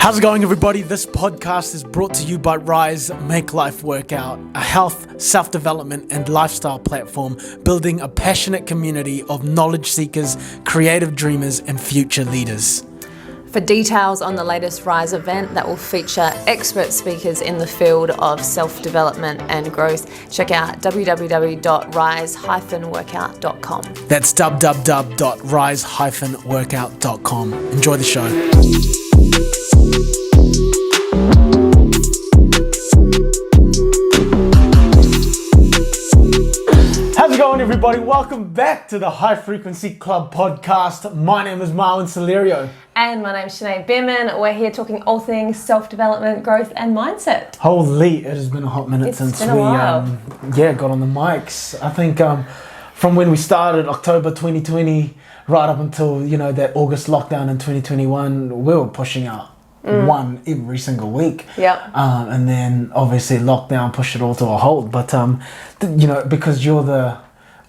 How's it going, everybody? This podcast is brought to you by RYYZN Make Life Workout, a health, self-development, and lifestyle platform building a passionate community of knowledge seekers, creative dreamers, and future leaders. For details on the latest RYYZN event that will feature expert speakers in the field of self-development and growth, check out www.ryz-workout.com. That's www.ryz-workout.com. Enjoy the show. How's it going, everybody? Welcome back to the High Frequency Club podcast. My name is Marwin. And my name is Shenae. We're here talking all things self-development, growth, and mindset. Holy, it has been a hot minute since we got on the mics. I think from when we started October 2020 right up until that August lockdown in 2021, we were pushing out one every single week. And then obviously lockdown pushed it all to a halt. But because you're the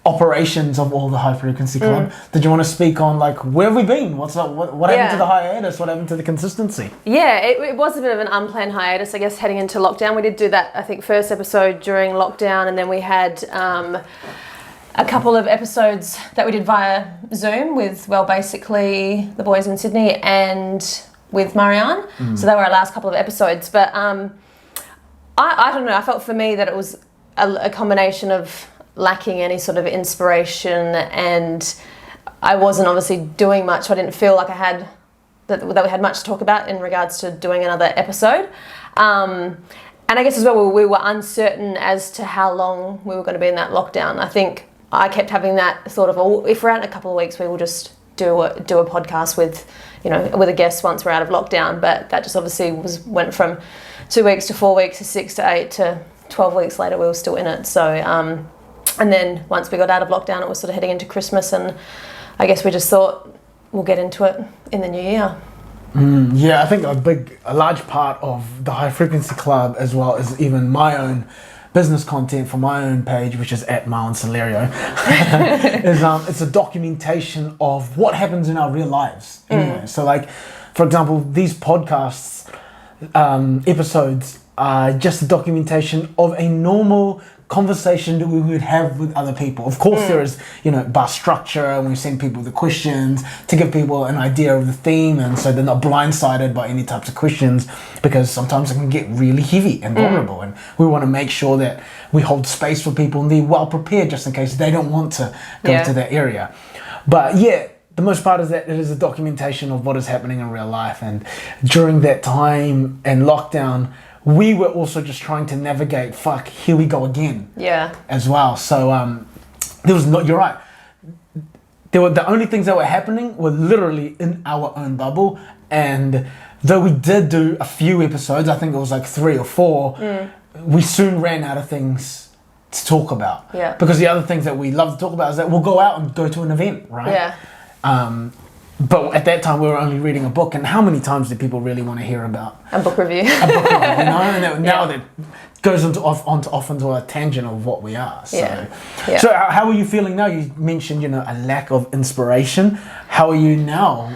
operations of all the High Frequency Club, did you want to speak on where have we been? What happened to the hiatus? What happened to the consistency? Yeah, it was a bit of an unplanned hiatus, I guess, heading into lockdown. We did do that, I think, first episode during lockdown, and then we had a couple of episodes that we did via Zoom with, basically the boys in Sydney and with Marwin. So they were our last couple of episodes. But I don't know, I felt for me that it was a combination of lacking any sort of inspiration, and I wasn't obviously doing much. So I didn't feel like I had that we had much to talk about in regards to doing another episode. And I guess as well, we were uncertain as to how long we were going to be in that lockdown. I think I kept having that thought of, if we're out in a couple of weeks, we will just do a podcast with a guest once we're out of lockdown. But that just obviously went from 2 weeks to 4 weeks to 6 to 8 to 12 weeks later. We were still in it. So and then once we got out of lockdown, it was sort of heading into Christmas, and I guess we just thought we'll get into it in the new year. Yeah, I think a large part of the High Frequency Club, as well as even my own business content for my own page, which is at Marwin is it's a documentation of what happens in our real lives. Anyway, so for example, these podcasts episodes are just a documentation of a normal conversation that we would have with other people. Of course, there is, bar structure, and we send people the questions to give people an idea of the theme, and so they're not blindsided by any types of questions, because sometimes it can get really heavy and vulnerable, and we want to make sure that we hold space for people and they're well prepared just in case they don't want to go to that area. But the most part is that it is a documentation of what is happening in real life, and during that time and lockdown, we were also just trying to navigate, here we go again. As well. So you're right. The only things that were happening were literally in our own bubble. And though we did do a few episodes, I think it was 3 or 4, we soon ran out of things to talk about. Because the other things that we love to talk about is that we'll go out and go to an event, right? But at that time, we were only reading a book, and how many times do people really want to hear about a book review? And now that goes off into a tangent of what we are. So, so how are you feeling now? You mentioned, a lack of inspiration. How are you now?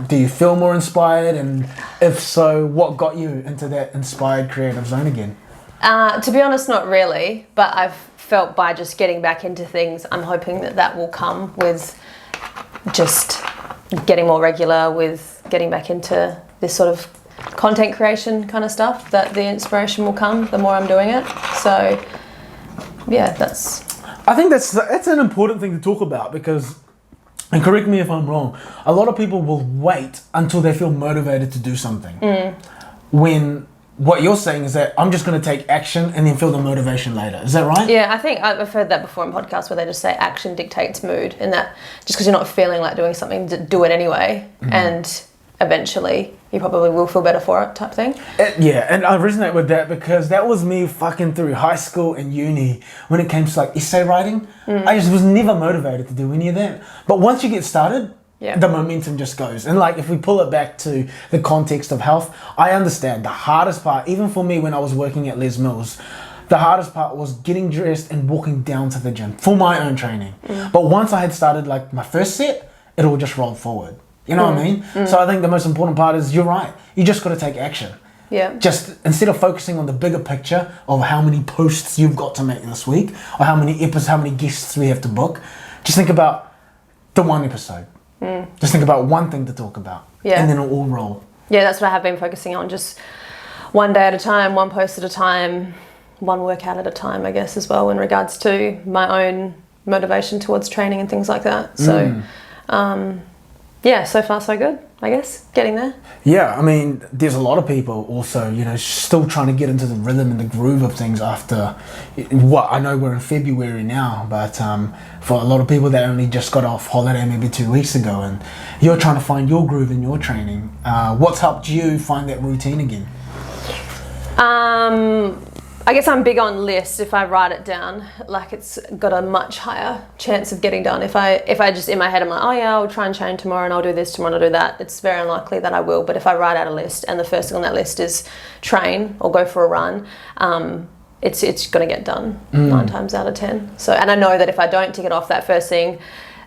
Do you feel more inspired? And if so, what got you into that inspired creative zone again? To be honest, not really. But I've felt by just getting back into things, I'm hoping that will come with just getting more regular, with getting back into this sort of content creation kind of stuff, that the inspiration will come the more I'm doing it. So I think that's an important thing to talk about, because, and correct me if I'm wrong, a lot of people will wait until they feel motivated to do something, when what you're saying is that I'm just going to take action and then feel the motivation later. Is that right? Yeah, I think I've heard that before in podcasts where they just say action dictates mood, and that just because you're not feeling like doing something, do it anyway, and eventually you probably will feel better for it, type thing. And I resonate with that, because that was me through high school and uni when it came to essay writing. I just was never motivated to do any of that. But once you get started, the momentum just goes. And if we pull it back to the context of health, I understand the hardest part, even for me when I was working at Les Mills, the hardest part was getting dressed and walking down to the gym for my own training. But once I had started my first set, it all just rolled forward. You know what I mean? So I think the most important part is you're right. You just got to take action. Yeah. Just instead of focusing on the bigger picture of how many posts you've got to make this week or how many episodes, how many guests we have to book, just think about the one episode. Just think about one thing to talk about. Yeah. And then it'll all roll. Yeah, that's what I have been focusing on. Just one day at a time, one post at a time, one workout at a time, I guess, as well, in regards to my own motivation towards training and things like that. So, yeah, so far so good, I guess, getting there. Yeah, I mean, there's a lot of people also, you know, still trying to get into the rhythm and the groove of things after, I know we're in February now, but for a lot of people that only just got off holiday maybe 2 weeks ago, and you're trying to find your groove in your training. What's helped you find that routine again? I guess I'm big on lists. If I write it down, like, it's got a much higher chance of getting done. If I just in my head I'm like, oh yeah, I'll try and train tomorrow and I'll do this tomorrow and I'll do that, it's very unlikely that I will. But if I write out a list and the first thing on that list is train or go for a run, it's going to get done 9 times out of 10. So, and I know that if I don't tick it off that first thing,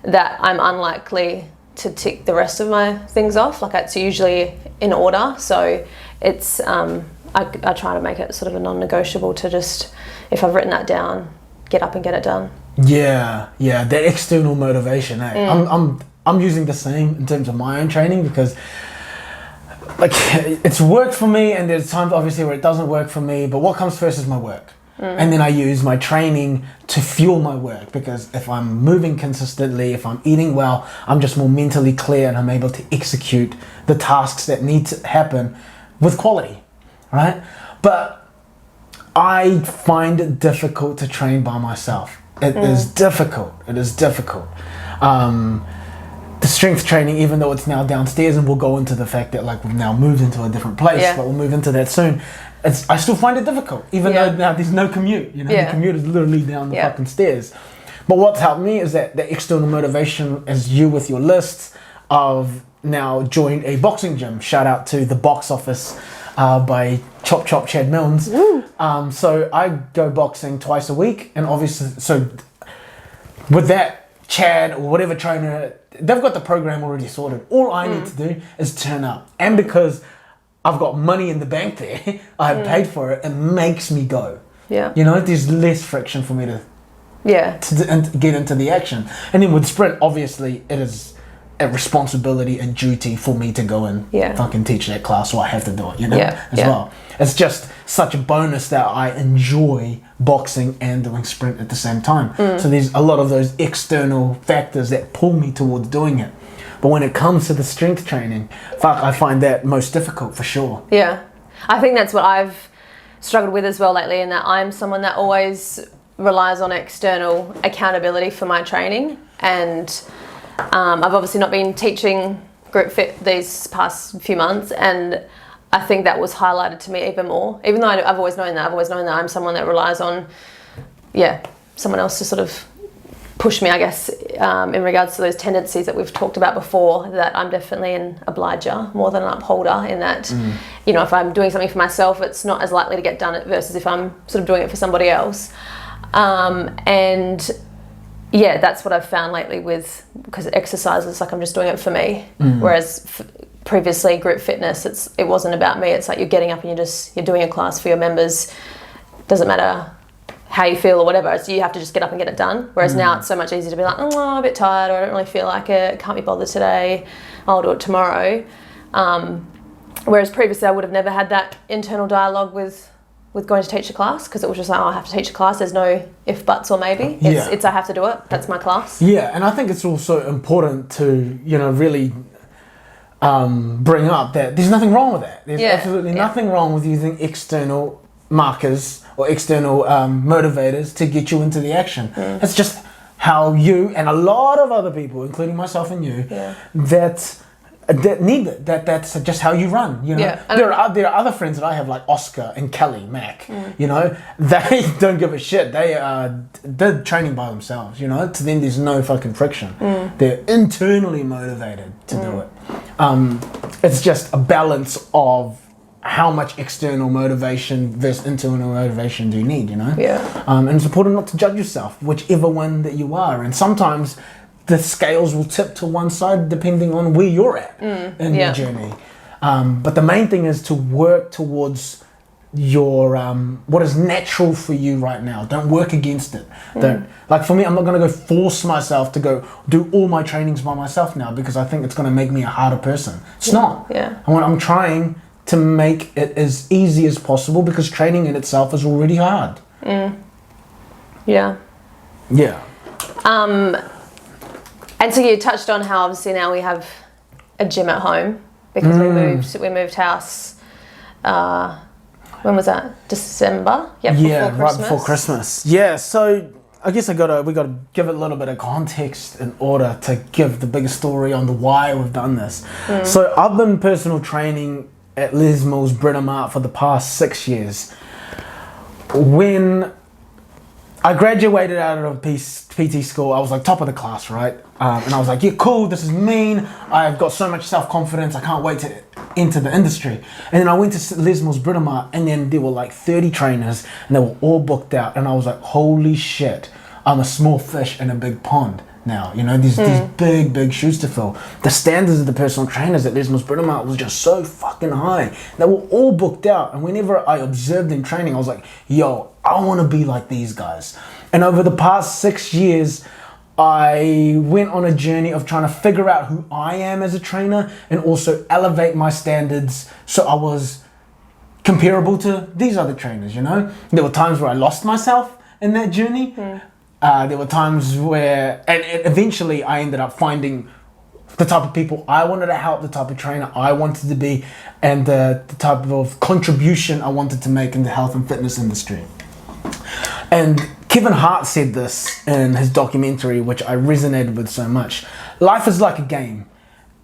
that I'm unlikely to tick the rest of my things off. Like, it's usually in order. So it's I try to make it sort of a non-negotiable to just, if I've written that down, get up and get it done. Yeah, that external motivation. I'm using the same in terms of my own training, because like it's worked for me, and there's times obviously where it doesn't work for me, but what comes first is my work. And then I use my training to fuel my work, because if I'm moving consistently, if I'm eating well, I'm just more mentally clear and I'm able to execute the tasks that need to happen with quality. Right? But I find it difficult to train by myself. It is difficult. It is difficult. The strength training, even though it's now downstairs, and we'll go into the fact that like we've now moved into a different place, but we'll move into that soon. I still find it difficult, even though now there's no commute. You know, the commute is literally down the fucking stairs. But what's helped me is that the external motivation is you with your lists of now joined a boxing gym. Shout out to the box office. By Chop Chad Milnes. So I go boxing twice a week, and obviously, so with that, Chad or whatever trainer, they've got the program already sorted. All I need to do is turn up, and because I've got money in the bank there, I've paid for it. It makes me go. Yeah, you know, there's less friction for me to get into the action. And then with sprint, obviously, it is a responsibility and duty for me to go and fucking teach that class, so I have to do it, you know, as well. It's just such a bonus that I enjoy boxing and doing sprint at the same time. So there's a lot of those external factors that pull me towards doing it. But when it comes to the strength training, I find that most difficult for sure. Yeah, I think that's what I've struggled with as well lately, in that I'm someone that always relies on external accountability for my training, and I've obviously not been teaching group fit these past few months, and I think that was highlighted to me even more. Even though I've always known that, I'm someone that relies on, someone else to sort of push me, I guess, in regards to those tendencies that we've talked about before, that I'm definitely an obliger more than an upholder, in that, you know, if I'm doing something for myself, it's not as likely to get done versus if I'm sort of doing it for somebody else. And yeah, that's what I've found lately because exercise is like I'm just doing it for me. Whereas previously group fitness, it wasn't about me. It's like you're getting up and you're doing a class for your members. Doesn't matter how you feel or whatever. So you have to just get up and get it done. Whereas now it's so much easier to be like, oh, I'm a bit tired, or I don't really feel like it. Can't be bothered today. I'll do it tomorrow. Whereas previously I would have never had that internal dialogue with going to teach a class, because it was just like, oh, I have to teach a class. There's no if, buts, or maybe. It's I have to do it. That's my class. Yeah, and I think it's also important to, you know, really bring up that there's nothing wrong with that. There's absolutely nothing wrong with using external markers or external motivators to get you into the action. It's just how you and a lot of other people, including myself and you, that need it. That's just how you run, you know. There are other friends that I have, like Oscar and Kelly Mac, you know, they don't give a shit. They're training by themselves, you know. To them there's no fucking friction. They're internally motivated to do it. It's just a balance of how much external motivation versus internal motivation do you need, you know. And it's important not to judge yourself, whichever one that you are. And sometimes the scales will tip to one side depending on where you're at in your journey. But the main thing is to work towards your what is natural for you right now. Don't work against it. Don't, like for me, I'm not going to go force myself to go do all my trainings by myself now, because I think it's going to make me a harder person. It's not. I'm trying to make it as easy as possible, because training in itself is already hard. And so you touched on how obviously now we have a gym at home because we moved house. When was that? December? Right before Christmas. Yeah, so I guess we gotta give it a little bit of context in order to give the bigger story on the why we've done this. So I've been personal training at Les Mills Bryn Mawr for the past 6 years. When I graduated out of PT school, I was like top of the class, right? And I was like, yeah, cool, this is mean. I've got so much self-confidence, I can't wait to enter the industry. And then I went to Les Mills Bryn Mawr, and then there were like 30 trainers, and they were all booked out. And I was like, holy shit, I'm a small fish in a big pond now. You know, these big shoes to fill. The standards of the personal trainers at Les Mills Bryn Mawr was just so fucking high. They were all booked out. And whenever I observed them training, I was like, yo, I want to be like these guys. And over the past 6 years, I went on a journey of trying to figure out who I am as a trainer and also elevate my standards so I was comparable to these other trainers, you know? There were times where I lost myself in that journey. There were times where, and eventually I ended up finding the type of people I wanted to help, the type of trainer I wanted to be, and the type of contribution I wanted to make in the health and fitness industry. And Kevin Hart said this in his documentary, which I resonated with so much. Life is like a game,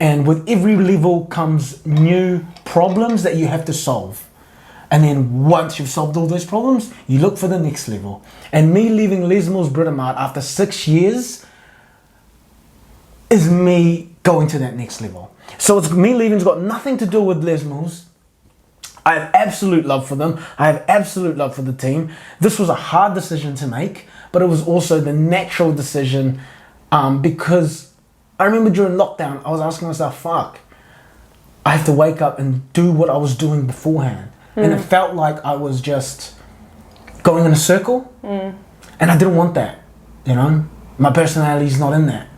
and with every level comes new problems that you have to solve. And then once you've solved all those problems, you look for the next level. And me leaving Les Mills Bryn Mawr after 6 years is me going to that next level. So it's me leaving, it's got nothing to do with Les Mills. I have absolute love for them. I have absolute love for the team. This was a hard decision to make, but it was also the natural decision because I remember during lockdown, I was asking myself, fuck, I have to wake up and do what I was doing beforehand. And it felt like I was just going in a circle, and I didn't want that, you know? My personality is not in that.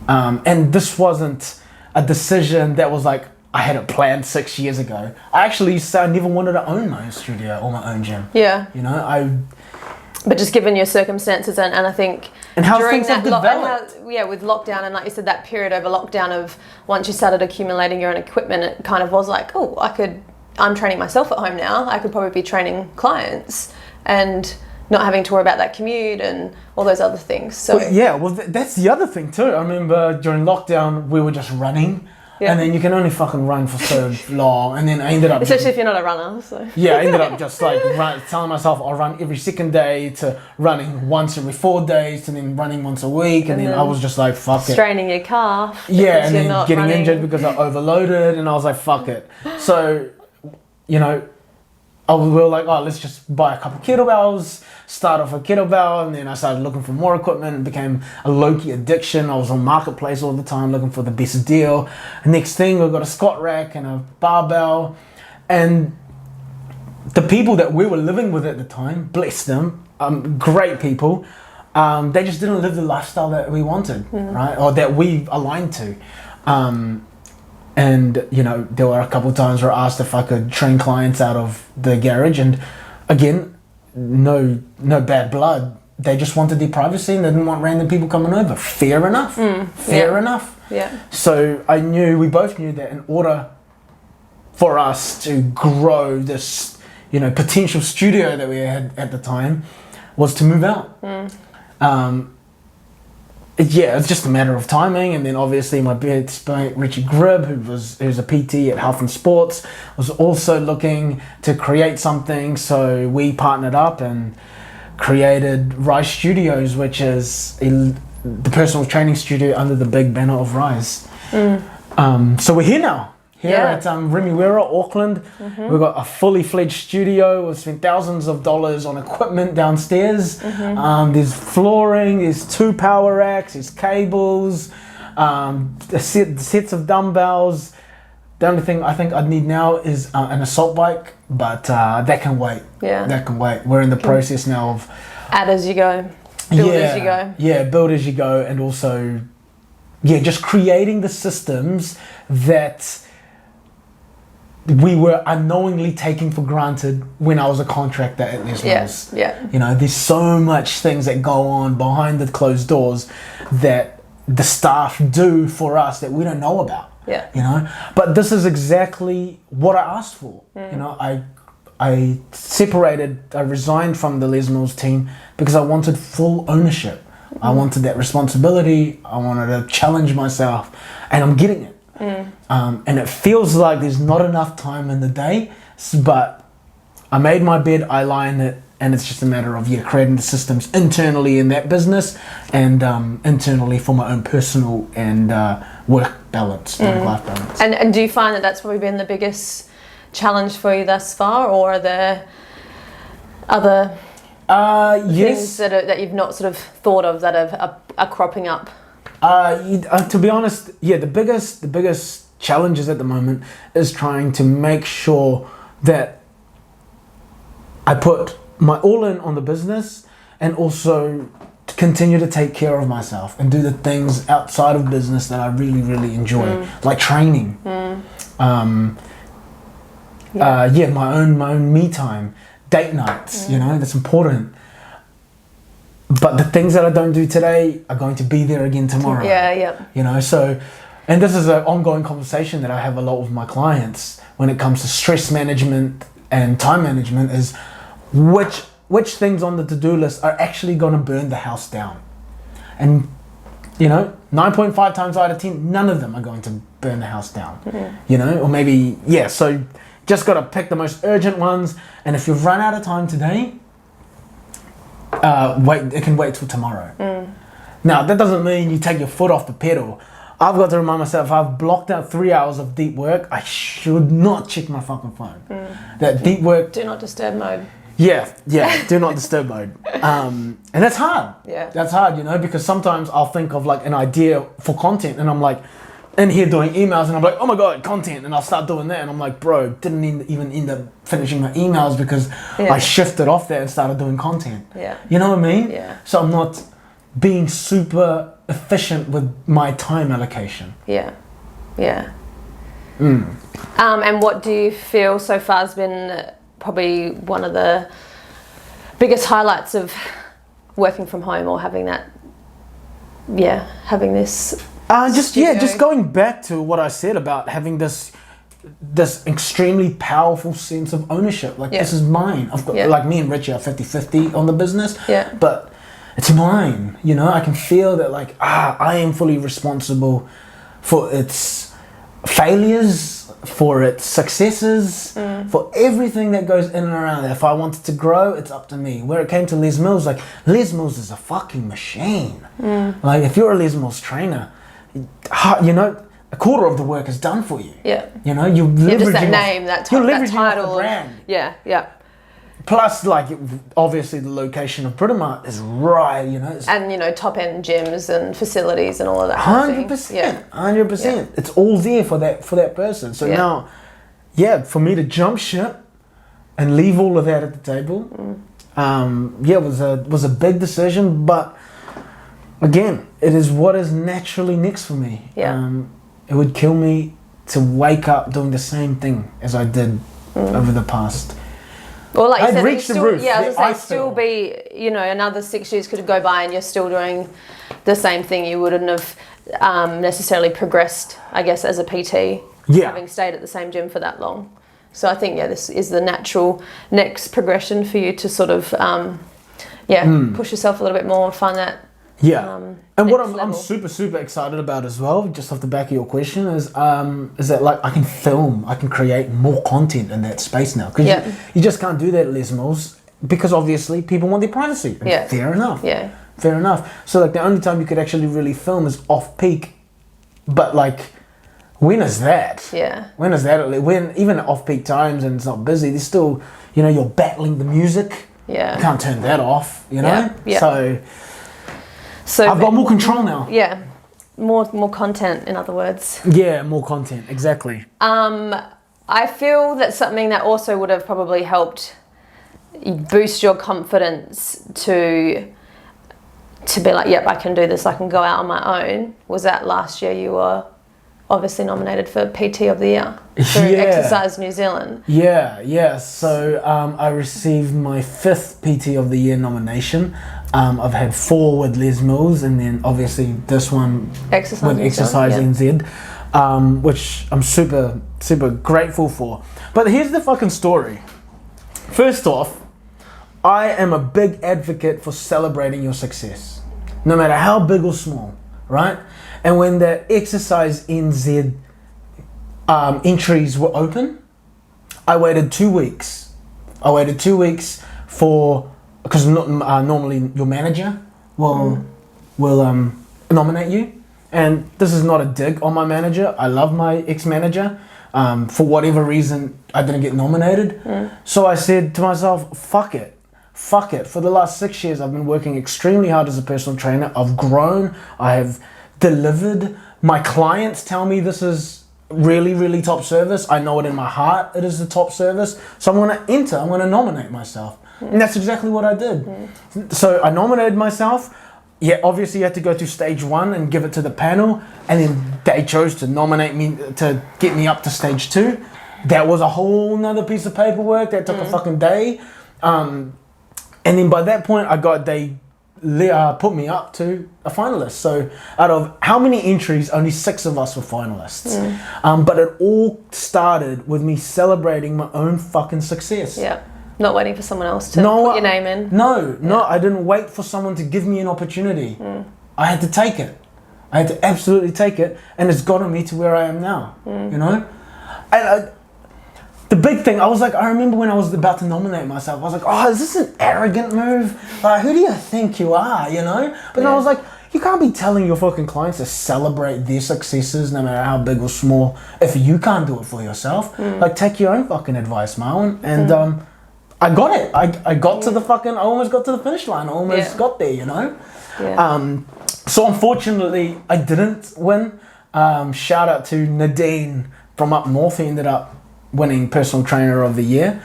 And this wasn't a decision that was like, I had it planned 6 years ago. I actually said I never wanted to own my own studio or my own gym. Yeah. You know, But just given your circumstances and I think and how things have developed. With lockdown and like you said, that period over lockdown of once you started accumulating your own equipment, it kind of was like, oh, I'm training myself at home now. I could probably be training clients and not having to worry about that commute and all those other things. So that's the other thing too. I remember during lockdown, we were just running. Yeah. And then you can only fucking run for so long, and then I ended up especially if you're not a runner. So yeah, I ended up just like telling myself I'll run every second day to running once every 4 days to then running once a week, and then I was just like fuck it, straining your calf. Yeah, and then getting injured because I overloaded, and I was like fuck it. So you know, we were like, oh, let's just buy a couple kettlebells, start off a kettlebell, and then I started looking for more equipment. It became a low-key addiction. I was on Marketplace all the time looking for the best deal. Next thing, we got a squat rack and a barbell. And the people that we were living with at the time, bless them, great people, they just didn't live the lifestyle that we wanted, right? Or that we aligned to. And, you know, there were a couple of times where I asked if I could train clients out of the garage. And again, no bad blood. They just wanted their privacy and they didn't want random people coming over. Fair enough. Fair enough. Yeah. So we both knew that in order for us to grow this, you know, potential studio that we had at the time was to move out. Yeah, it's just a matter of timing, and then obviously my best mate Richie Gribb, who's a PT at Health and Sports, was also looking to create something, so we partnered up and created RYYZN Studios, which is the personal training studio under the big banner of RYYZN. So we're here now, here at Remuera, Auckland. We've got a fully fledged studio. We've spent thousands of dollars on equipment downstairs. There's flooring, there's 2 power racks, there's cables, sets of dumbbells. The only thing I think I'd need now is an assault bike, but that can wait. Yeah. That can wait. We're in the process now of... Add as you go. Build as you go. Yeah, build as you go, and also, just creating the systems that we were unknowingly taking for granted when I was a contractor at Les Mills. Yeah. You know, there's so much things that go on behind the closed doors that the staff do for us that we don't know about. Yeah. You know, but this is exactly what I asked for. You know, I resigned from the Les Mills team because I wanted full ownership. I wanted that responsibility. I wanted to challenge myself, and I'm getting it. And it feels like there's not enough time in the day, but I made my bed, I lie in it, and it's just a matter of creating the systems internally in that business and internally for my own personal and work balance, work-life balance. And do you find that that's probably been the biggest challenge for you thus far, or are there other things that you've not sort of thought of that are cropping up? To be honest, the biggest challenges at the moment is trying to make sure that I put my all in on the business, and also to continue to take care of myself and do the things outside of business that I really, really enjoy, like training. My own me time, date nights. You know, that's important. But the things that I don't do today are going to be there again tomorrow. You know, so, and this is an ongoing conversation that I have a lot with my clients when it comes to stress management and time management, is which things on the to-do list are actually going to burn the house down. And, you know, 9.5 times out of 10, none of them are going to burn the house down. You know, or maybe, so just got to pick the most urgent ones. And if you've run out of time today, it can wait till tomorrow. Now, that doesn't mean you take your foot off the pedal. I've got to remind myself, if I've blocked out 3 hours of deep work, I should not check my fucking phone. That deep work... Do not disturb mode. Do not disturb mode. And that's hard. That's hard, you know, because sometimes I'll think of like an idea for content, and I'm like in here doing emails, and I'm like, oh my God, content. And I'll start doing that, and I'm like, bro, didn't even end up finishing my emails because I shifted off that and started doing content. You know what I mean? So I'm not being super efficient with my time allocation. And what do you feel so far has been probably one of the biggest highlights of working from home, or having that, having this just going back to what I said about having this extremely powerful sense of ownership. Like, this is mine. I've got, like, me and Richie are 50-50 on the business, but it's mine. You know, I can feel that, like, I am fully responsible for its failures, for its successes, for everything that goes in and around it. If I wanted to grow, it's up to me. Where it came to Les Mills, like, Les Mills is a fucking machine. Like, if you're a Les Mills trainer, you know, a quarter of the work is done for you. You know, you're leveraging just that name, that title, the brand. Plus, like, obviously the location of Britomart is right, you know. And, you know, top-end gyms and facilities and all of that. 100%. 100%. It's all there for that person. So now, for me to jump ship and leave all of that at the table, was a big decision. But, again, it is what is naturally next for me. It would kill me to wake up doing the same thing as I did over the past... Well, like you said, reached the roof. Still be, you know, another 6 years could go by and you're still doing the same thing. You wouldn't have necessarily progressed, I guess, as a PT, having stayed at the same gym for that long. So I think, this is the natural next progression for you to sort of, push yourself a little bit more and find that. And what I'm super, super excited about as well, just off the back of your question, is that, like, I can film, I can create more content in that space now. Because you just can't do that at Les Mills, because obviously people want their privacy. Fair enough. Fair enough. So, like, the only time you could actually really film is off peak, but, like, When is that? Yeah. When is that? When even at off-peak times and it's not busy, there's still, you know, you're battling the music. Yeah. You can't turn that off, you know? Yeah. So I've got more control now. Yeah. More content, in other words. Yeah, more content, exactly. I feel that something that also would have probably helped boost your confidence to be like, yep, I can do this, I can go out on my own, was that last year you were obviously nominated for PT of the Year through Exercise New Zealand. Yeah. So I received my 5th PT of the Year nomination. I've had 4 with Les Mills, and then obviously this one with Exercise NZ, which I'm super, super grateful for. But here's the fucking story. First off, I am a big advocate for celebrating your success, no matter how big or small, right? And when the Exercise NZ entries were open, I waited 2 weeks. Because normally your manager will nominate you. And this is not a dig on my manager. I love my ex-manager. For whatever reason, I didn't get nominated. So I said to myself, fuck it. For the last 6 years, I've been working extremely hard as a personal trainer. I've grown. I have delivered. My clients tell me this is really, really top service. I know it in my heart. It is the top service. So I'm going to nominate myself. And that's exactly what I did. So I nominated myself. Yeah, obviously you had to go to stage 1 and give it to the panel. And then they chose to nominate me, to get me up to stage 2. That was a whole nother piece of paperwork. That took a fucking day. And then by that point, they put me up to a finalist. So out of how many entries, only 6 of us were finalists. But it all started with me celebrating my own fucking success. Yeah. Not waiting for someone else to put your name in. No, I didn't wait for someone to give me an opportunity. I had to take it. I had to absolutely take it, and it's gotten me to where I am now. You know? And the big thing, I remember when I was about to nominate myself, I was like, oh, is this an arrogant move? Like, who do you think you are, you know? But then I was like, you can't be telling your fucking clients to celebrate their successes, no matter how big or small, if you can't do it for yourself. Like, take your own fucking advice, Marwin. And I got it. I got to I almost got to the finish line. I almost got there, you know? Yeah. So unfortunately, I didn't win. Shout out to Nadine from up north, who ended up winning Personal Trainer of the Year.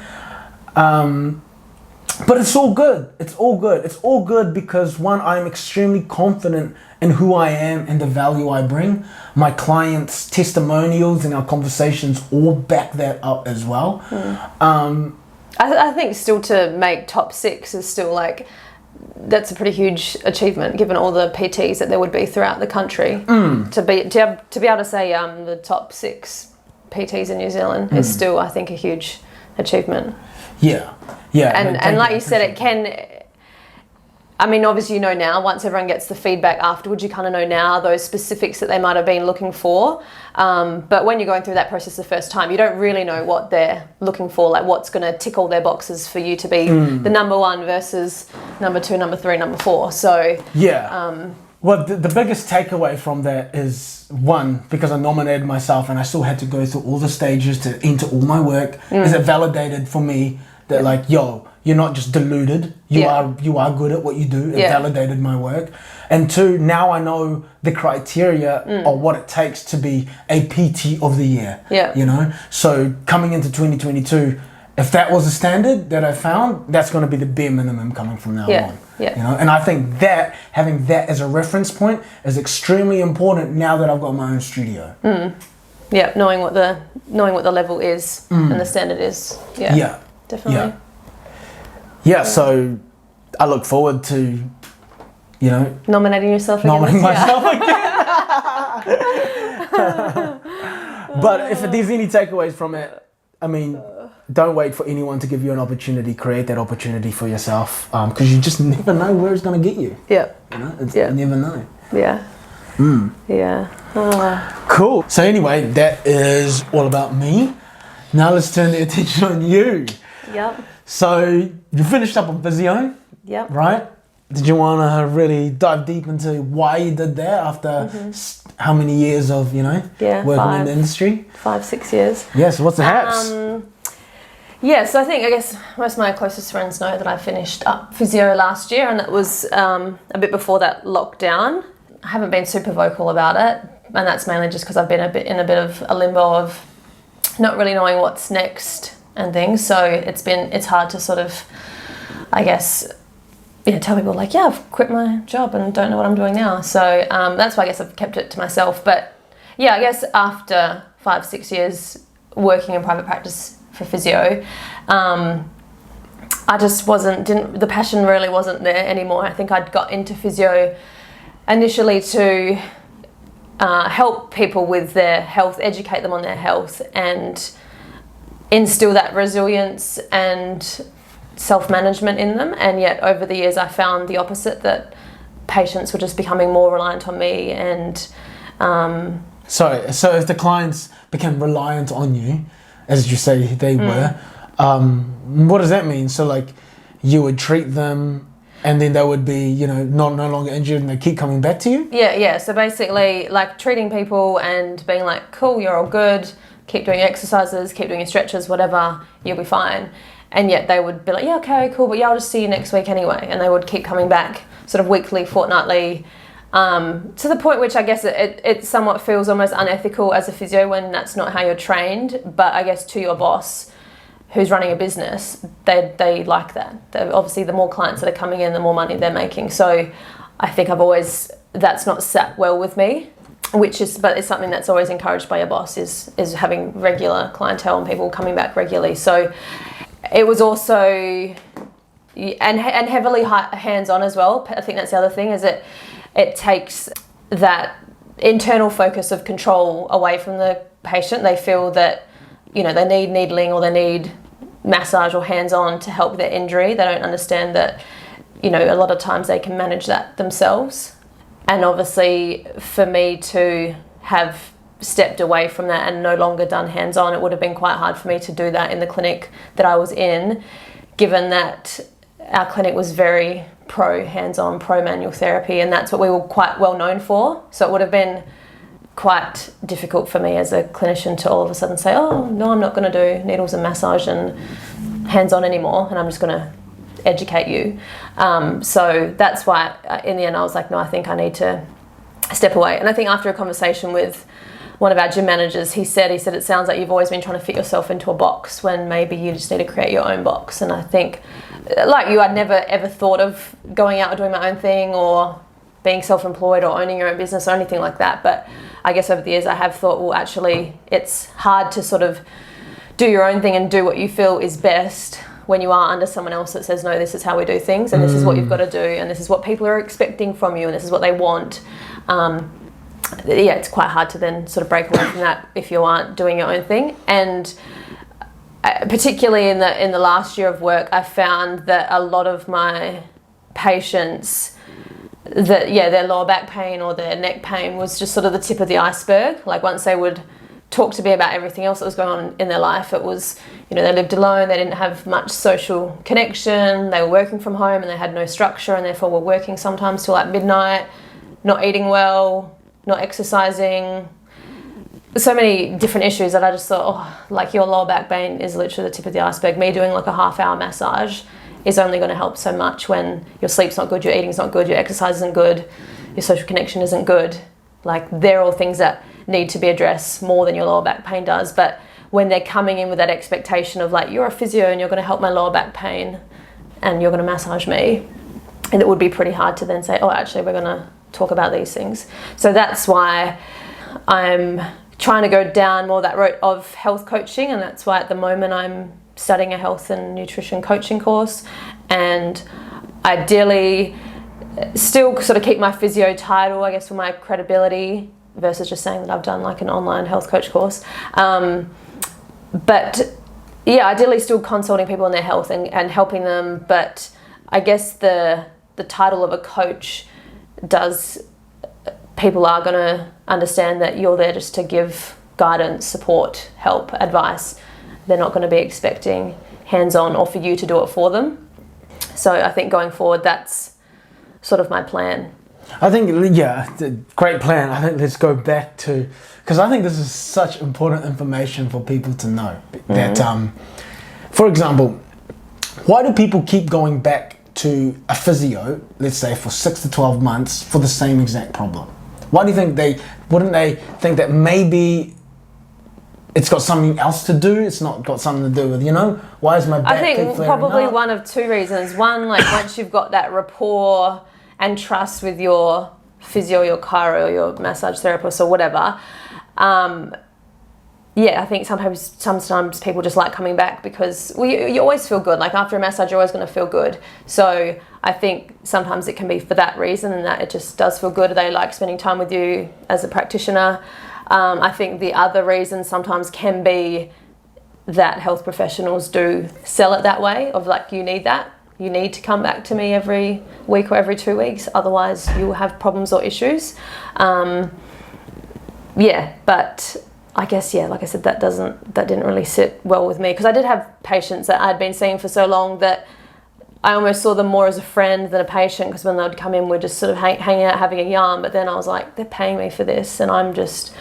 But it's all good. It's all good because, one, I'm extremely confident in who I am and the value I bring. My clients' testimonials and our conversations all back that up as well. I think still to make top 6 is still that's a pretty huge achievement given all the PTs that there would be throughout the country. To be able to say the top 6 PTs in New Zealand is still, I think, a huge achievement. Yeah. And like you said, it can. I mean, obviously, you know now, once everyone gets the feedback afterwards, you kind of know now those specifics that they might have been looking for. But when you're going through that process the first time, you don't really know what they're looking for, like what's going to tick all their boxes for you to be the number 1 versus number 2, number 3, number 4. So, well, the biggest takeaway from that is, one, because I nominated myself and I still had to go through all the stages to enter all my work, is it validated for me that, like, yo, you're not just deluded. You are good at what you do. It validated my work. And 2, now I know the criteria of what it takes to be a PT of the Year. You know? So coming into 2022, if that was a standard that I found, that's going to be the bare minimum coming from now on. You know? And I think that having that as a reference point is extremely important now that I've got my own studio. Yeah, knowing what the level is and the standard is. Yeah. Definitely. Yeah, so I look forward to, you know, nominating yourself again. But if there's any takeaways from it, I mean, don't wait for anyone to give you an opportunity. Create that opportunity for yourself, because you just never know where it's going to get you. You know, you never know. Cool. So anyway, that is all about me. Now let's turn the attention on you. So you finished up on Physio, right? did you want to really dive deep into why you did that after how many years of, you know, working in the industry? 5-6 years. Yeah, so what's the haps? Yeah, so I guess most of my closest friends know that I finished up physio last year, and that was a bit before that lockdown. I haven't been super vocal about it, and that's mainly just because I've been in a bit of a limbo of not really knowing what's next and things. So it's hard to sort of, I guess, tell people like, yeah, I've quit my job and don't know what I'm doing now. So that's why I guess I've kept it to myself. But yeah, I guess after 5-6 years working in private practice for physio, I just the passion really wasn't there anymore. I think I'd got into physio initially to help people with their health, educate them on their health, and instill that resilience and self-management in them. And yet over the years I found the opposite, that patients were just becoming more reliant on me. And so if the clients became reliant on you, as you say they were, what does that mean? So like you would treat them and then they would be, you know, no longer injured and they keep coming back to you? Yeah. So basically like treating people and being like, cool, you're all good, keep doing exercises, keep doing your stretches, whatever, you'll be fine. And yet they would be like, yeah, okay, cool, but yeah, I'll just see you next week anyway. And they would keep coming back sort of weekly, fortnightly, to the point which I guess it somewhat feels almost unethical as a physio when that's not how you're trained. But I guess to your boss who's running a business, they like that. Obviously, the more clients that are coming in, the more money they're making. So I think that's not sat well with me, but it's something that's always encouraged by your boss is having regular clientele and people coming back regularly. So it was also, and heavily hands-on as well. I think that's the other thing, is it takes that internal focus of control away from the patient. They feel that, you know, they need needling or they need massage or hands-on to help their injury. They don't understand that, you know, a lot of times they can manage that themselves. And obviously for me to have stepped away from that and no longer done hands-on, it would have been quite hard for me to do that in the clinic that I was in, given that our clinic was very pro hands-on, pro manual therapy, and that's what we were quite well known for. So it would have been quite difficult for me as a clinician to all of a sudden say, oh no, I'm not going to do needles and massage and hands-on anymore, and I'm just going to educate you. So that's why in the end I was like, no, I think I need to step away. And I think after a conversation with one of our gym managers, he said it sounds like you've always been trying to fit yourself into a box when maybe you just need to create your own box. And I think, like you, I'd never ever thought of going out and doing my own thing or being self-employed or owning your own business or anything like that. But I guess over the years I have thought, well, actually it's hard to sort of do your own thing and do what you feel is best when you are under someone else that says, no, this is how we do things and this is what you've got to do and this is what people are expecting from you and this is what they want. Yeah, it's quite hard to then sort of break away from that if you aren't doing your own thing. And particularly in the last year of work, I found that a lot of my patients, their lower back pain or their neck pain was just sort of the tip of the iceberg. Like once they would talk to me about everything else that was going on in their life, it was, you know, they lived alone, they didn't have much social connection, they were working from home and they had no structure and therefore were working sometimes till like midnight, not eating well, not exercising, so many different issues that I just thought, oh, like your lower back pain is literally the tip of the iceberg. Me doing like a half-hour massage is only going to help so much when your sleep's not good, your eating's not good, your exercise isn't good, your social connection isn't good. Like they're all things that need to be addressed more than your lower back pain does. But when they're coming in with that expectation of like, you're a physio and you're going to help my lower back pain and you're going to massage me, and it would be pretty hard to then say, oh, actually we're going to talk about these things. So that's why I'm trying to go down more that route of health coaching, and that's why at the moment I'm studying a health and nutrition coaching course, and ideally still sort of keep my physio title, I guess, for my credibility versus just saying that I've done like an online health coach course. But yeah, ideally still consulting people on their health and helping them, but I guess the title of a coach people are going to understand that you're there just to give guidance, support, help, advice. They're not going to be expecting hands-on or for you to do it for them. So I think going forward, that's sort of my plan. I think, great plan. I think let's go back to, because I think this is such important information for people to know. That, for example, why do people keep going back to a physio, let's say for 6 to 12 months for the same exact problem? Why do you think wouldn't they think that maybe it's got something else to do? It's not got something to do with, why is my back I think keep flaring probably up? one of two reasons. One, like once you've got that rapport and trust with your physio, your chiro, your massage therapist or whatever, I think sometimes people just like coming back because you always feel good. Like after a massage, you're always going to feel good. So I think sometimes it can be for that reason, and that it just does feel good. They like spending time with you as a practitioner. I think the other reason sometimes can be that health professionals do sell it that way, of like, you need that. You need to come back to me every week or every 2 weeks, otherwise you will have problems or issues. But I guess, like I said, that didn't really sit well with me, because I did have patients that I'd been seeing for so long that I almost saw them more as a friend than a patient, because when they'd come in, we're just sort of hanging out, having a yarn. But then I was like, they're paying me for this, and I'm just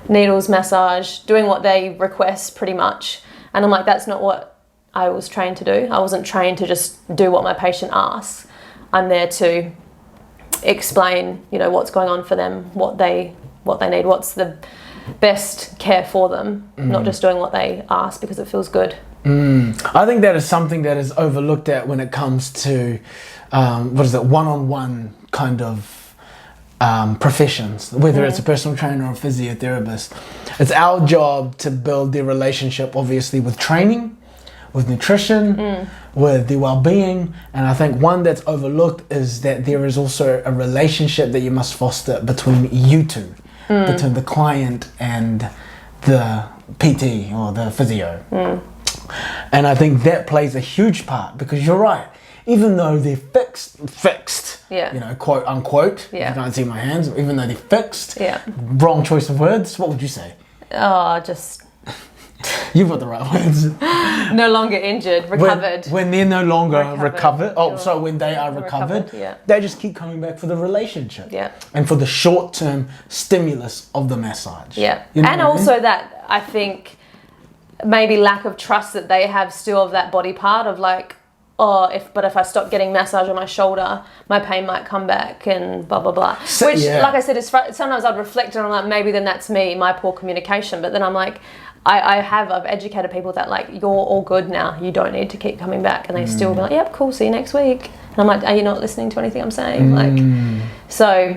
needles, massage, doing what they request pretty much. And I'm like, that's not what I was trained to do. I wasn't trained to just do what my patient asks. I'm there to explain, what's going on for them, what they need, what's the best care for them, not just doing what they ask because it feels good. I think that is something that is overlooked at when it comes to one-on-one kind of professions, whether it's a personal trainer or a physiotherapist. It's our job to build their relationship, obviously, with training, with nutrition, with the well-being. And I think one that's overlooked is that there is also a relationship that you must foster between you two, between the client and the PT or the physio. And I think that plays a huge part, because you're right, even though they're fixed, quote unquote, if you can't see my hands, even though they're fixed, wrong choice of words, what would you say? Just You've got the right words. no longer injured, recovered. When they're no longer recovered. So when they are recovered, they just keep coming back for the relationship. And for the short-term stimulus of the massage. And also that, I think, maybe lack of trust that they have still of that body part of like, if I stop getting massage on my shoulder, my pain might come back and blah, blah, blah. Which, like I said, sometimes I'd reflect and I'm like, maybe then that's me, my poor communication. But then I'm like, I've educated people that like, you're all good now. You don't need to keep coming back. And they still be like, yep, cool, see you next week. And I'm like, are you not listening to anything I'm saying? Like, so.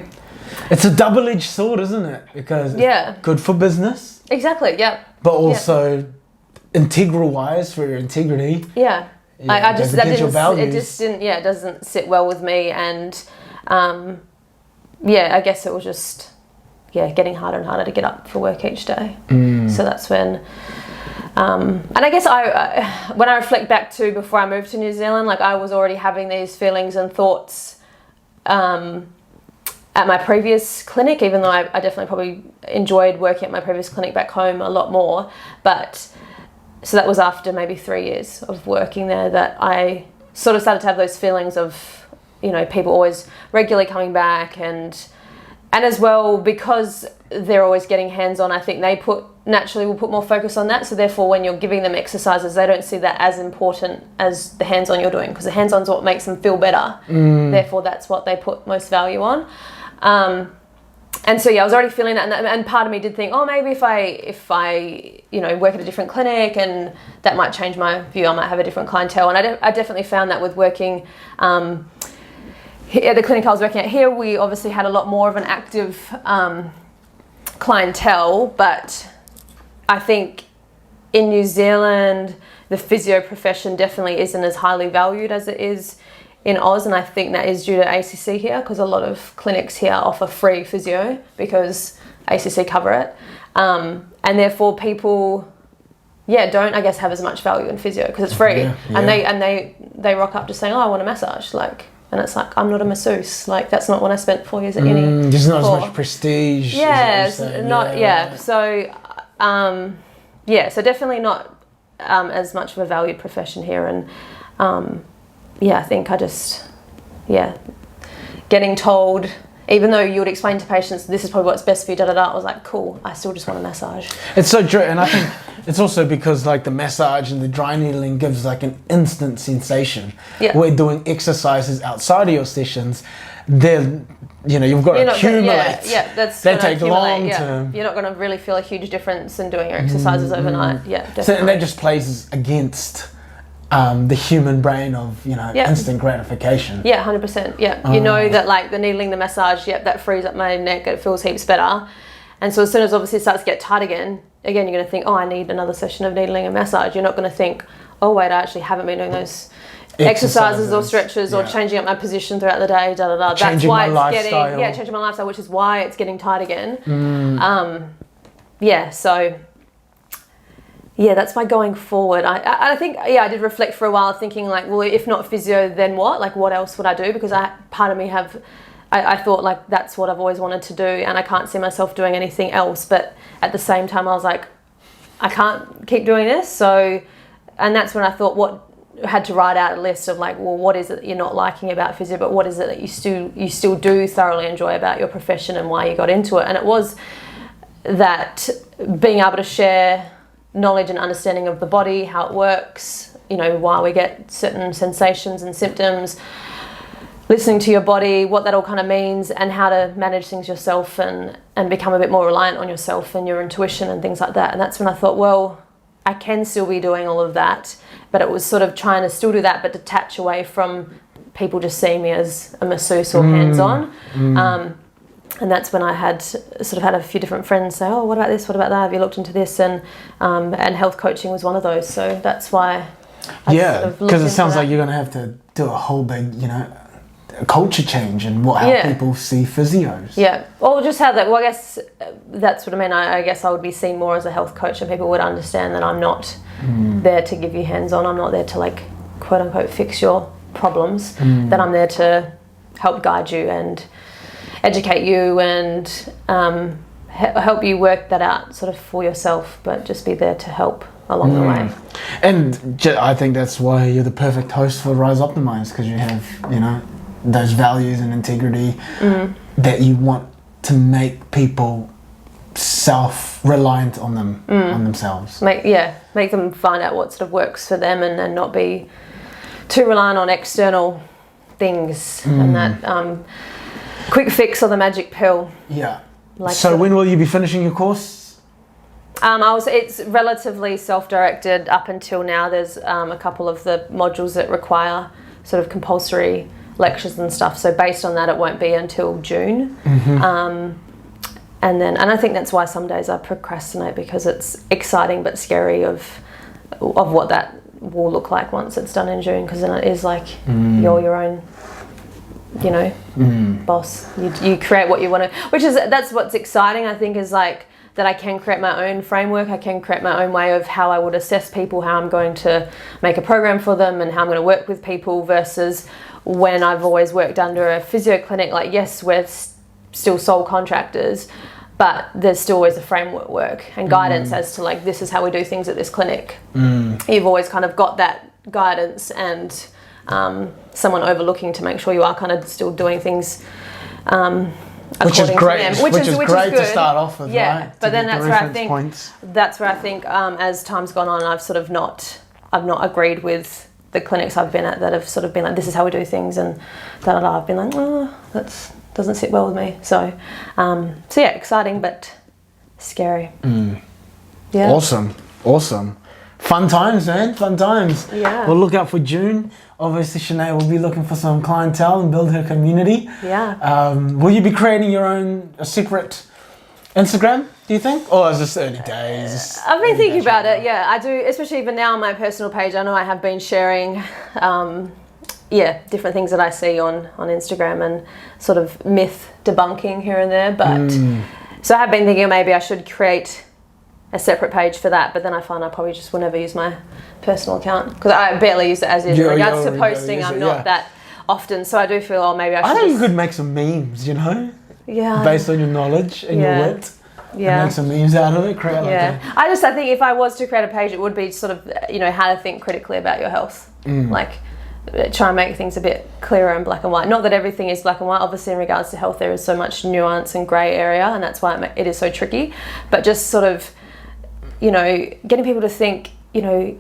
It's a double-edged sword, isn't it? Because it's good for business. Exactly, But also integral-wise for your integrity. I just it doesn't sit well with me, and I guess it was just getting harder and harder to get up for work each day. So that's when and I guess when I reflect back to before I moved to New Zealand, like I was already having these feelings and thoughts at my previous clinic, even though I definitely probably enjoyed working at my previous clinic back home a lot more. But so that was after maybe 3 years of working there that I sort of started to have those feelings of, people always regularly coming back, and as well, because they're always getting hands-on, I think they naturally will put more focus on that. So therefore, when you're giving them exercises, they don't see that as important as the hands-on you're doing, because the hands-on is what makes them feel better. Therefore, that's what they put most value on. And so I was already feeling that, and part of me did think, maybe if I work at a different clinic, and that might change my view. I might have a different clientele, and I definitely found that with working at the clinic I was working at here, we obviously had a lot more of an active clientele. But I think in New Zealand, the physio profession definitely isn't as highly valued as it is in Oz, and I think that is due to ACC here, because a lot of clinics here offer free physio because ACC cover it, and therefore people don't, I guess, have as much value in physio because it's free. And they rock up just saying, I want a massage, like, and it's like, I'm not a masseuse, like that's not what I spent 4 years at uni. There's not as much prestige. So definitely not as much of a valued profession here, and I think I just, getting told, even though you would explain to patients, this is probably what's best for you, I was like, cool, I still just want a massage. It's so true, and I think it's also because like the massage and the dry needling gives like an instant sensation. Yeah. We're doing exercises outside of your sessions, they're, you've got to accumulate. They take long term. You're not going to really feel a huge difference in doing your exercises overnight. Yeah, definitely. So, and that just plays against the human brain of instant gratification. Yeah, 100%. Yeah, you know that like the needling, the massage, that frees up my neck. It feels heaps better. And so as soon as obviously it starts to get tight again you're going to think, oh, I need another session of needling and massage. You're not going to think, oh wait, I actually haven't been doing those exercises or stretches or changing up my position throughout the day. That's why it's changing my lifestyle, which is why it's getting tight again. So that's my going forward. I think I did reflect for a while, thinking like, well, if not physio, then what? Like, what else would I do? Because part of me I thought like that's what I've always wanted to do, and I can't see myself doing anything else. But at the same time, I was like, I can't keep doing this. So, and that's when I thought, had to write out a list of like, well, what is it that you're not liking about physio, but what is it that you still do thoroughly enjoy about your profession and why you got into it? And it was that being able to share knowledge and understanding of the body, how it works, why we get certain sensations and symptoms, listening to your body, what that all kind of means, and how to manage things yourself and become a bit more reliant on yourself and your intuition and things like that. And that's when I thought, well, I can still be doing all of that, but it was sort of trying to still do that, but detach away from people just seeing me as a masseuse or hands-on. And that's when I had a few different friends say, oh, what about this? What about that? Have you looked into this? And health coaching was one of those. So that's why because it sounds like you're going to have to do a whole big, culture change in how people see physios. Yeah. Or just how that, well, I guess that's what I mean. I guess I would be seen more as a health coach, and people would understand that I'm not there to give you hands-on. I'm not there to like, quote unquote, fix your problems. That I'm there to help guide you and educate you and help you work that out sort of for yourself, but just be there to help along the way. And I think that's why you're the perfect host for Rise Optimize, because you have, those values and integrity that you want to make people self-reliant on them, on themselves. Make them find out what sort of works for them and not be too reliant on external things and that quick fix or the magic pill. Yeah. So when will you be finishing your course? It's relatively self-directed up until now. There's a couple of the modules that require sort of compulsory lectures and stuff. So based on that, it won't be until June. And I think that's why some days I procrastinate, because it's exciting but scary of what that will look like once it's done in June. Because then it is like you're your own, boss. You create what you want to, that's what's exciting, I think, is like that I can create my own framework. I can create my own way of how I would assess people, how I'm going to make a program for them, and how I'm going to work with people, versus when I've always worked under a physio clinic. Like, yes, we're still sole contractors, but there's still always a framework and guidance as to like, this is how we do things at this clinic. You've always kind of got that guidance and someone overlooking to make sure you are kind of still doing things which is great. Which is great good to start off with, right? But then that's where I think as time's gone on, I've not agreed with the clinics I've been at that have sort of been like, this is how we do things, and I've been like, oh, that doesn't sit well with me. So exciting but scary. Yeah. Awesome. Fun times, man. Fun times. Yeah. We'll look out for June. Obviously, Shenae will be looking for some clientele and build her community. Yeah. Will you be creating a separate Instagram, do you think? Or is this early days? I've been thinking about it, yeah. I do, especially even now on my personal page. I know I have been sharing, different things that I see on Instagram and sort of myth debunking here and there. But so I have been thinking maybe I should create a separate page for that, but then I find I probably just will never use my personal account, because I barely use it as is. In regards to posting, I'm not that often, so I do feel, maybe I should. I think you could make some memes, Yeah. Based on your knowledge and your wit. Yeah. And make some memes out of it. I think if I was to create a page, it would be sort of, how to think critically about your health. Like, try and make things a bit clearer and black and white. Not that everything is black and white. Obviously, in regards to health, there is so much nuance and grey area, and that's why it is so tricky. But just sort of, you know, getting people to think, you know,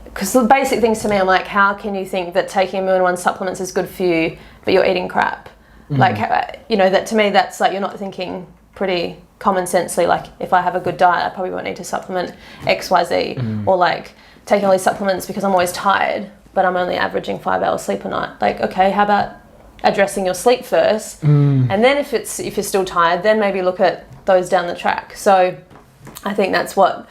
because the basic things to me, I'm like, how can you think that taking immune-1 supplements is good for you, but you're eating crap? Like, you know, that to me, that's like, you're not thinking pretty common sensely. Like, if I have a good diet, I probably won't need to supplement X, Y, Z, or like taking all these supplements because I'm always tired, but I'm only averaging 5 hours sleep a night. Like, okay, how about addressing your sleep first, and then if you're still tired, then maybe look at those down the track. So I think that's what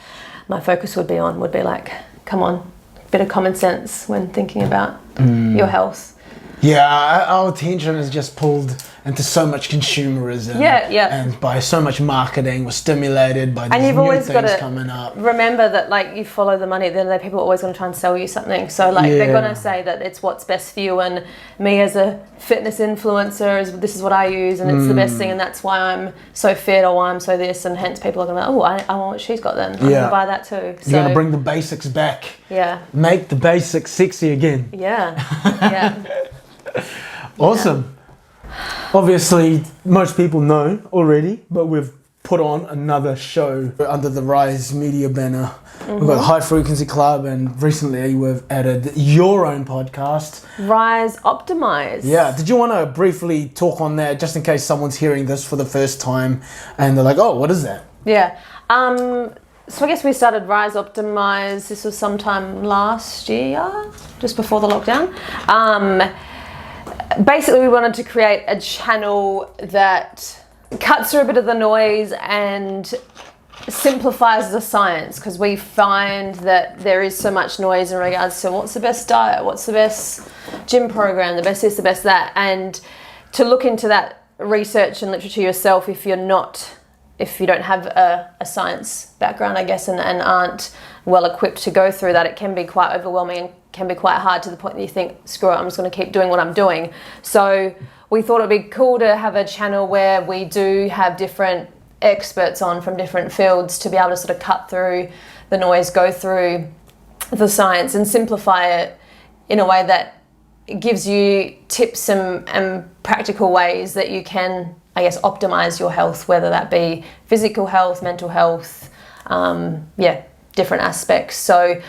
my focus would be like, come on, bit of common sense when thinking about your health. Yeah, our attention is just pulled into so much consumerism. And by so much marketing, we're stimulated by these new things coming up. Remember that, like, you follow the money. Then people are always going to try and sell you something. So, like, they're going to say that it's what's best for you. And me as a fitness influencer, this is what I use, and it's the best thing, and that's why I'm so fit, or why I'm so this, and hence people are going to be like, oh, I want what she's got then. I'm going to buy that too. So, you're going to bring the basics back. Yeah. Make the basics sexy again. Yeah. Awesome. Obviously, most people know already, but we've put on another show under the Rise Media banner. We've got High Frequency Club, and recently we've added your own podcast, Rise Optimize. Yeah. Did you want to briefly talk on that, just in case someone's hearing this for the first time and they're like, oh, what is that? Yeah. So I guess we started Rise Optimize. This was sometime last year, just before the lockdown. Basically, we wanted to create a channel that cuts through a bit of the noise and simplifies the science, because we find that there is so much noise in regards to what's the best diet, what's the best gym program, the best this, the best that, and to look into that research and literature yourself if you don't have a science background, I guess, and aren't well equipped to go through that, it can be quite overwhelming and can be quite hard to the point that you think, screw it, I'm just going to keep doing what I'm doing. So we thought it'd be cool to have a channel where we do have different experts on from different fields to be able to sort of cut through the noise, go through the science and simplify it in a way that gives you tips and practical ways that you can, I guess, optimize your health, whether that be physical health, mental health, different aspects. So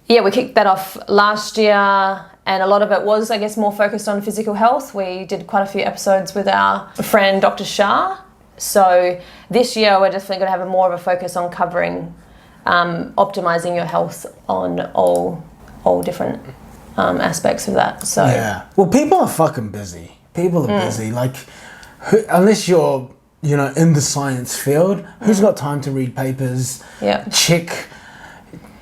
yeah, we kicked that off last year, and a lot of it was, I guess, more focused on physical health. We did quite a few episodes with our friend Dr. Shah. So this year we're definitely going to have more of a focus on covering optimizing your health on all different aspects of that. So yeah, well, people are fucking busy. People are busy. Like, unless you're, in the science field, who's got time to read papers? Check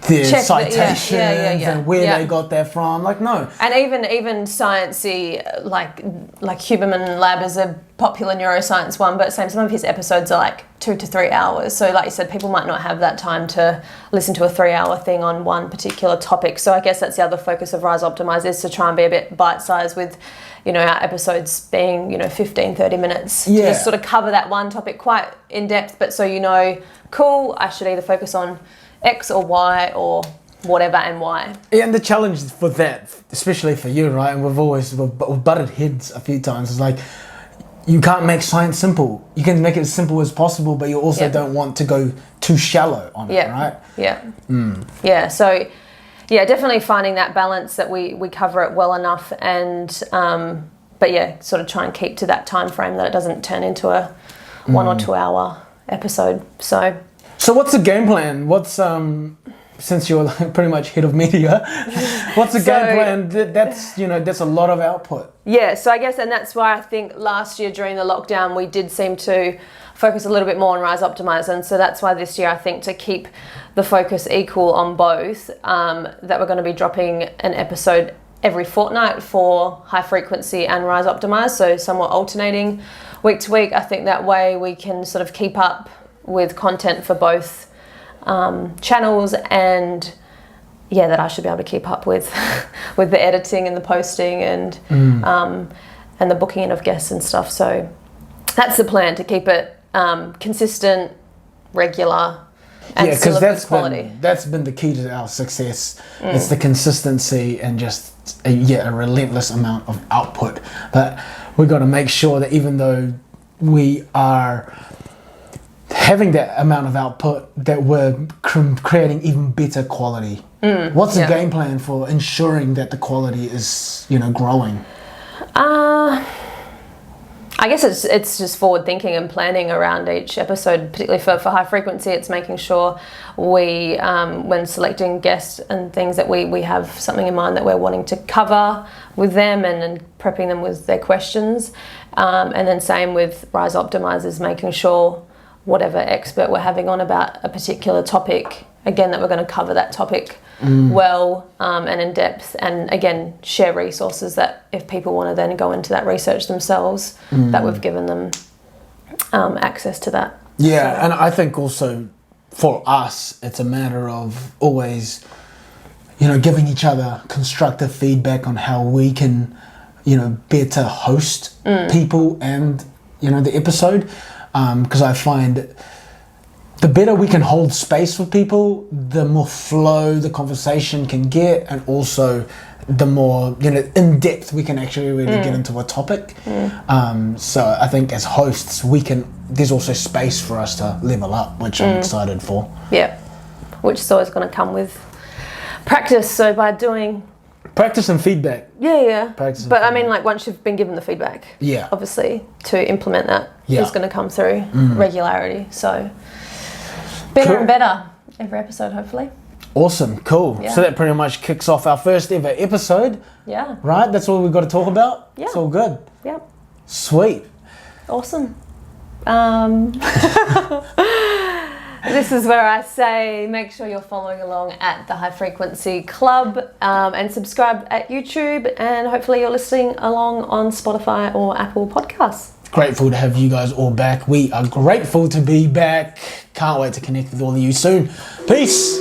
the citations and where they got that from. Like, no. And even sciencey, like Huberman Lab is a popular neuroscience one, but some of his episodes are like 2 to 3 hours. So like you said, people might not have that time to listen to a 3-hour thing on one particular topic. So I guess that's the other focus of Rise Optimize, is to try and be a bit bite-sized with, our episodes being, 15, 30 minutes to just sort of cover that one topic quite in depth. But so, cool, I should either focus on X or Y or whatever and why. Yeah, and the challenge for that, especially for you, right, and we've butted heads a few times, is like, you can't make science simple. You can make it as simple as possible, but you also don't want to go too shallow on it, right? Yeah, so definitely finding that balance that we cover it well enough, and sort of try and keep to that time frame that it doesn't turn into a 1 or 2 hour episode. So what's the game plan? What's since you're pretty much head of media, what's the game plan? That's a lot of output. Yeah, so I guess, and that's why I think last year during the lockdown we did seem to focus a little bit more on Rise Optimize, and so that's why this year I think, to keep the focus equal on both, that we're going to be dropping an episode every fortnight for High Frequency and Rise Optimize, so somewhat alternating week to week. I think that way we can sort of keep up with content for both channels, and that I should be able to keep up with with the editing and the posting and the booking in of guests and stuff. So that's the plan, to keep it consistent, regular, and Yeah, still because of good quality. that's been the key to our success. It's the consistency and just a relentless amount of output. But we've got to make sure that even though we are having that amount of output, that we're creating even better quality. What's the game plan for ensuring that the quality is, growing? I guess it's just forward thinking and planning around each episode, particularly for high frequency. It's making sure we, when selecting guests and things, that we have something in mind that we're wanting to cover with them and prepping them with their questions. And then same with Rise Optimizers, making sure whatever expert we're having on about a particular topic, again, that we're going to cover that topic well and in depth, and again share resources that if people want to then go into that research themselves, that we've given them access to that. Yeah, and I think also for us it's a matter of always giving each other constructive feedback on how we can better host people and the episode, because I find the better we can hold space for people, the more flow the conversation can get, and also the more in depth we can actually really get into a topic. So I think as hosts there's also space for us to level up, which I'm excited for. Yeah, which is always going to come with practice. So by doing practice and feedback. Yeah. Practice. But I mean, like, once you've been given the feedback, obviously to implement that is going to come through regularity. So better and better every episode, hopefully. Awesome, cool. Yeah. So that pretty much kicks off our first ever episode. Yeah. Right? That's all we've got to talk about? Yeah. It's all good. Yep. Sweet. Awesome. This is where I say make sure you're following along at the High Frequency Club, and subscribe at YouTube, and hopefully you're listening along on Spotify or Apple Podcasts. Grateful to have you guys all back. We are grateful to be back. Can't wait to connect with all of you soon. Peace.